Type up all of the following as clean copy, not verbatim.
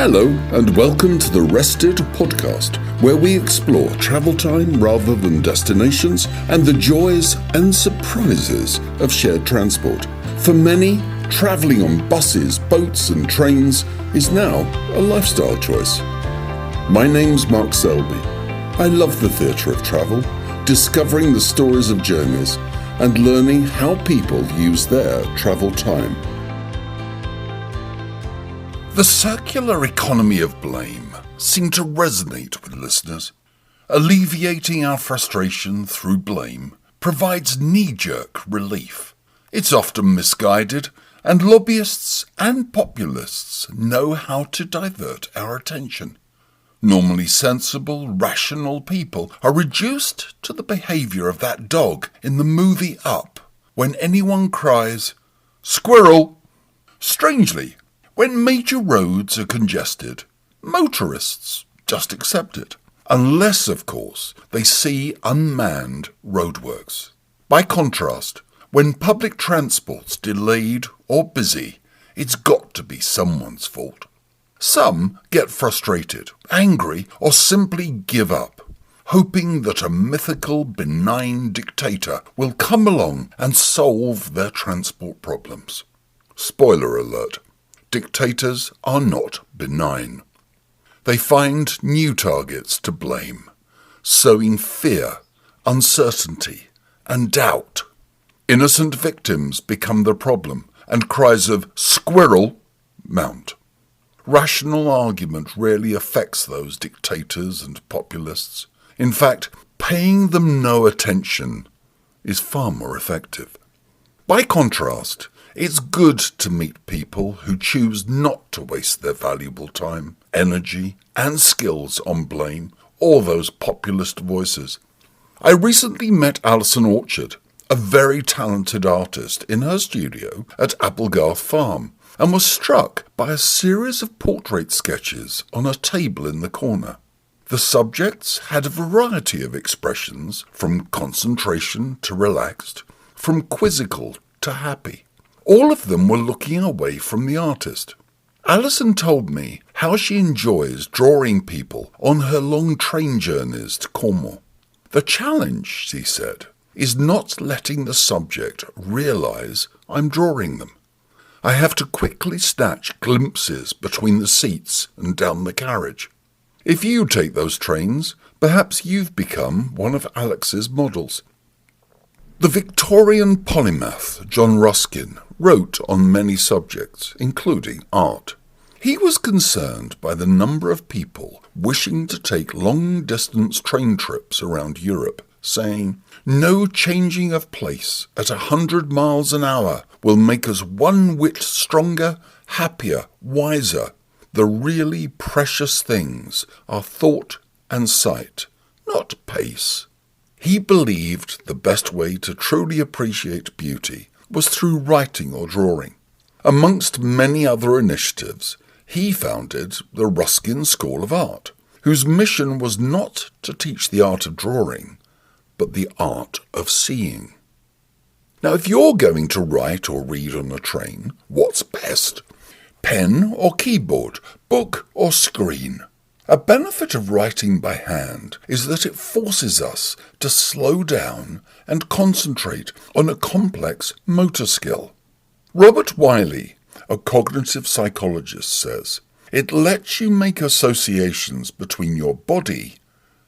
Hello and welcome to the Rested podcast, where we explore travel time rather than destinations and the joys and surprises of shared transport. For many, travelling on buses, boats and trains is now a lifestyle choice. My name's Mark Selby. I love the theatre of travel, discovering the stories of journeys and learning how people use their travel time. The circular economy of blame seemed to resonate with listeners. Alleviating our frustration through blame provides knee-jerk relief. It's often misguided, and lobbyists and populists know how to divert our attention. Normally sensible, rational people are reduced to the behaviour of that dog in the movie Up when anyone cries, "Squirrel!" Strangely, when major roads are congested, motorists just accept it. Unless, of course, they see unmanned roadworks. By contrast, when public transport's delayed or busy, it's got to be someone's fault. Some get frustrated, angry, or simply give up, hoping that a mythical, benign dictator will come along and solve their transport problems. Spoiler alert. Dictators are not benign. They find new targets to blame, sowing fear, uncertainty, and doubt. Innocent victims become the problem, and cries of "Squirrel!" mount. Rational argument rarely affects those dictators and populists. In fact, paying them no attention is far more effective. By contrast, it's good to meet people who choose not to waste their valuable time, energy, and skills on blame or those populist voices. I recently met Alison Orchard, a very talented artist, in her studio at Applegarth Farm, and was struck by a series of portrait sketches on a table in the corner. The subjects had a variety of expressions, from concentration to relaxed, from quizzical to happy. All of them were looking away from the artist. Alison told me how she enjoys drawing people on her long train journeys to Cornwall. The challenge, she said, is not letting the subject realise I'm drawing them. I have to quickly snatch glimpses between the seats and down the carriage. If you take those trains, perhaps you've become one of Alex's models. The Victorian polymath John Ruskin wrote on many subjects, including art. He was concerned by the number of people wishing to take long-distance train trips around Europe, saying, "No changing of place at 100 miles an hour will make us one whit stronger, happier, wiser. The really precious things are thought and sight, not pace." He believed the best way to truly appreciate beauty was through writing or drawing. Amongst many other initiatives, he founded the Ruskin School of Art, whose mission was not to teach the art of drawing, but the art of seeing. Now, if you're going to write or read on a train, what's best? Pen or keyboard, book or screen? A benefit of writing by hand is that it forces us to slow down and concentrate on a complex motor skill. Robert Wiley, a cognitive psychologist, says, "It lets you make associations between your body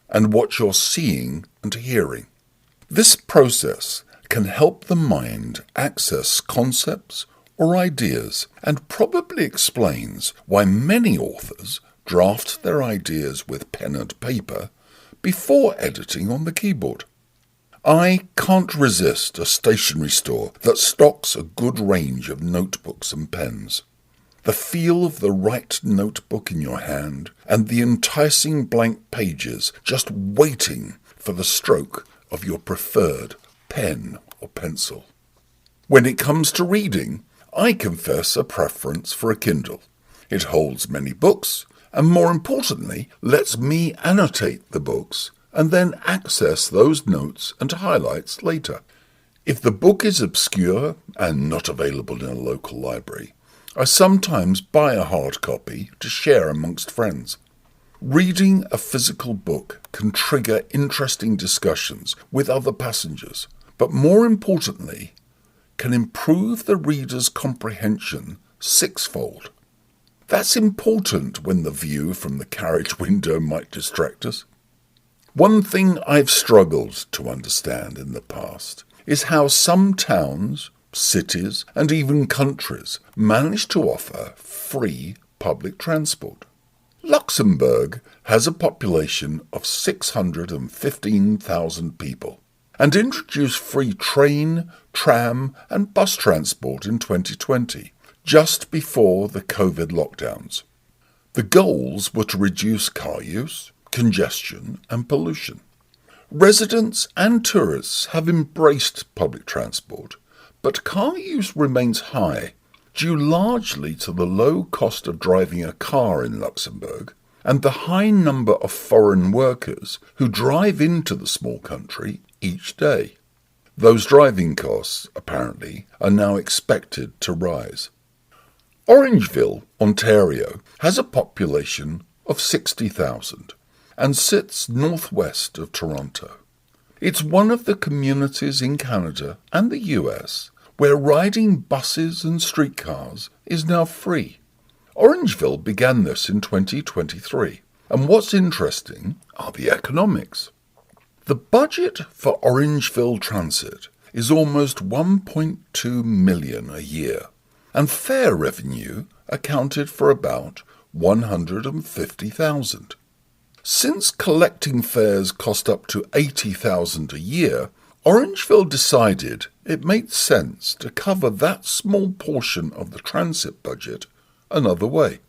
and what you're seeing and hearing." This process can help the mind access concepts or ideas, and probably explains why many authors draft their ideas with pen and paper before editing on the keyboard. I can't resist a stationery store that stocks a good range of notebooks and pens. The feel of the right notebook in your hand and the enticing blank pages just waiting for the stroke of your preferred pen or pencil. When it comes to reading, I confess a preference for a Kindle. It holds many books, and more importantly, lets me annotate the books and then access those notes and highlights later. If the book is obscure and not available in a local library, I sometimes buy a hard copy to share amongst friends. Reading a physical book can trigger interesting discussions with other passengers, but more importantly, can improve the reader's comprehension sixfold. That's important when the view from the carriage window might distract us. One thing I've struggled to understand in the past is how some towns, cities, and even countries manage to offer free public transport. Luxembourg has a population of 615,000 people and introduced free train, tram, and bus transport in 2020, just before the COVID lockdowns. The goals were to reduce car use, congestion, and pollution. Residents and tourists have embraced public transport, but car use remains high, due largely to the low cost of driving a car in Luxembourg and the high number of foreign workers who drive into the small country each day. Those driving costs, apparently, are now expected to rise. Orangeville, Ontario, has a population of 60,000 and sits northwest of Toronto. It's one of the communities in Canada and the US where riding buses and streetcars is now free. Orangeville began this in 2023, and what's interesting are the economics. The budget for Orangeville Transit is almost $1.2 million a year, and fare revenue accounted for about $150,000. Since collecting fares cost up to $80,000 a year, Orangeville decided it made sense to cover that small portion of the transit budget another way.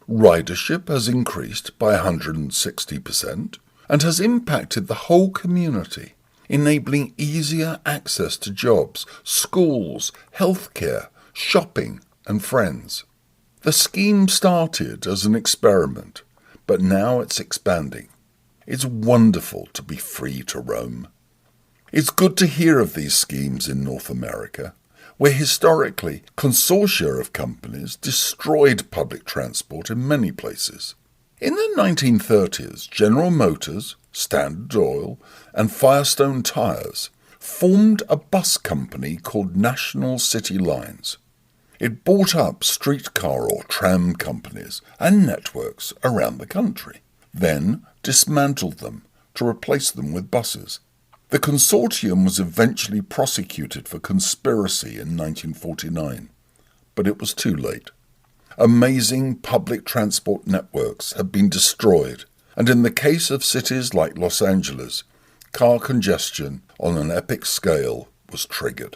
Ridership has increased by 160% and has impacted the whole community, enabling easier access to jobs, schools, healthcare, shopping, and friends. The scheme started as an experiment, but now it's expanding. It's wonderful to be free to roam. It's good to hear of these schemes in North America, where historically consortia of companies destroyed public transport in many places. In the 1930s, General Motors, Standard Oil, and Firestone Tires formed a bus company called National City Lines. It bought up streetcar or tram companies and networks around the country, then dismantled them to replace them with buses. The consortium was eventually prosecuted for conspiracy in 1949, but it was too late. Amazing public transport networks had been destroyed, and in the case of cities like Los Angeles, car congestion on an epic scale was triggered.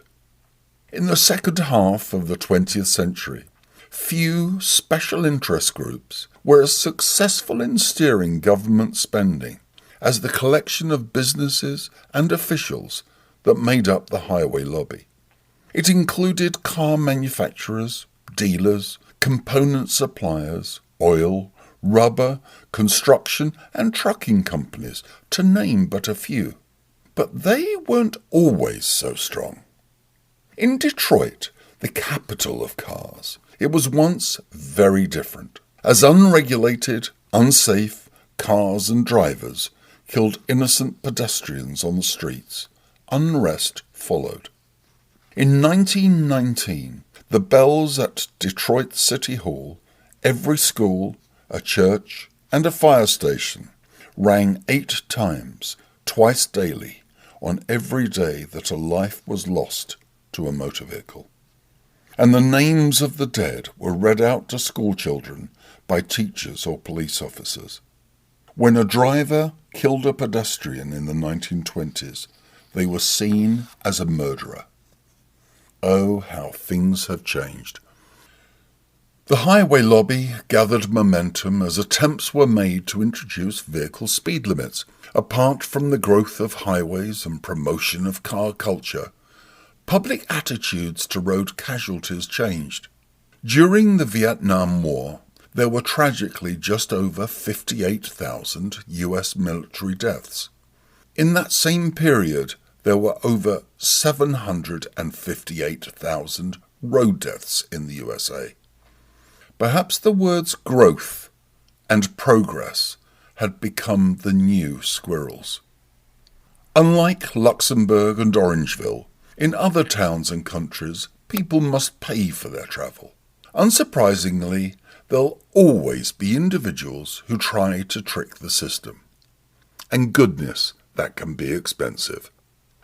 In the second half of the 20th century, few special interest groups were as successful in steering government spending as the collection of businesses and officials that made up the highway lobby. It included car manufacturers, dealers, component suppliers, oil, rubber, construction and trucking companies, to name but a few. But they weren't always so strong. In Detroit, the capital of cars, it was once very different. As unregulated, unsafe cars and drivers killed innocent pedestrians on the streets, unrest followed. In 1919, the bells at Detroit City Hall, every school, a church, and a fire station rang 8 times, twice daily, on every day that a life was lost to a motor vehicle. And the names of the dead were read out to schoolchildren by teachers or police officers. When a driver killed a pedestrian in the 1920s, they were seen as a murderer. Oh, how things have changed. The highway lobby gathered momentum as attempts were made to introduce vehicle speed limits. Apart from the growth of highways and promotion of car culture, public attitudes to road casualties changed. During the Vietnam War, there were tragically just over 58,000 US military deaths. In that same period, there were over 758,000 road deaths in the USA. Perhaps the words growth and progress had become the new squirrels. Unlike Luxembourg and Orangeville, in other towns and countries, people must pay for their travel. Unsurprisingly, there'll always be individuals who try to trick the system. And goodness, that can be expensive.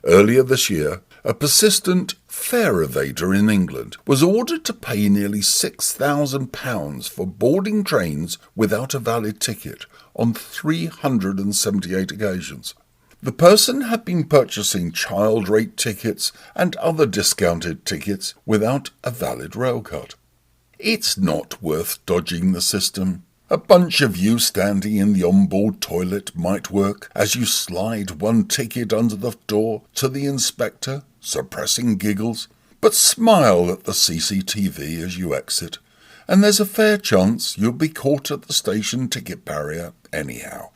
Earlier this year, a persistent fare evader in England was ordered to pay nearly £6,000 for boarding trains without a valid ticket on 378 occasions. The person had been purchasing child rate tickets and other discounted tickets without a valid rail card. It's not worth dodging the system. A bunch of you standing in the onboard toilet might work as you slide one ticket under the door to the inspector, suppressing giggles, but smile at the CCTV as you exit, and there's a fair chance you'll be caught at the station ticket barrier anyhow.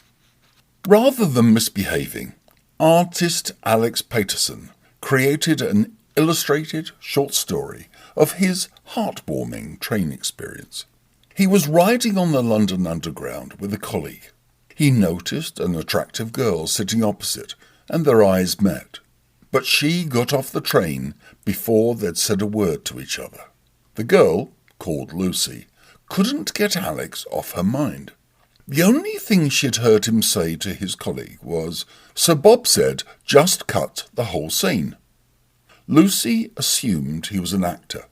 Rather than misbehaving, artist Alex Paterson created an illustrated short story of his heartwarming train experience. He was riding on the London Underground with a colleague. He noticed an attractive girl sitting opposite, and their eyes met. But she got off the train before they'd said a word to each other. The girl, called Lucy, couldn't get Alex off her mind. The only thing she'd heard him say to his colleague was, "Sir Bob said, just cut the whole scene." Lucy assumed he was an actor.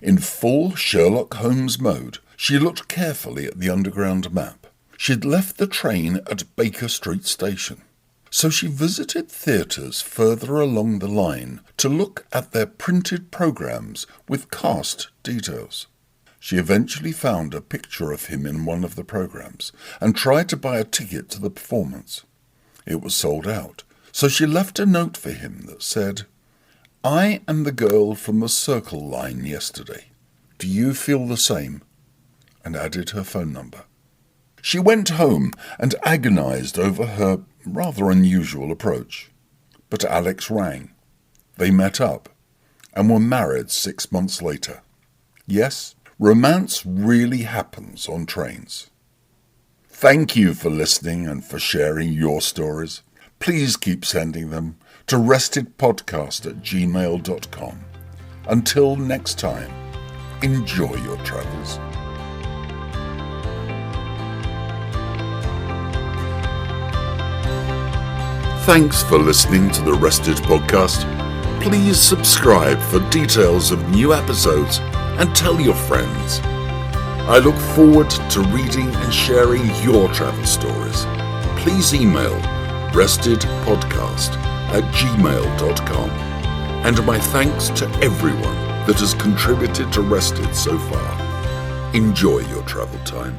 In full Sherlock Holmes mode, she looked carefully at the underground map. She'd left the train at Baker Street Station, so she visited theatres further along the line to look at their printed programmes with cast details. She eventually found a picture of him in one of the programmes and tried to buy a ticket to the performance. It was sold out, so she left a note for him that said, "I am the girl from the Circle line yesterday. Do you feel the same?" and added her phone number. She went home and agonized over her rather unusual approach. But Alex rang. They met up and were married 6 months later. Yes, romance really happens on trains. Thank you for listening and for sharing your stories. Please keep sending them to restedpodcast@gmail.com. Until next time, enjoy your travels. Thanks for listening to the Rested Podcast. Please subscribe for details of new episodes and tell your friends. I look forward to reading and sharing your travel stories. Please email restedpodcast@gmail.com. And my thanks to everyone that has contributed to Rested so far. Enjoy your travel time.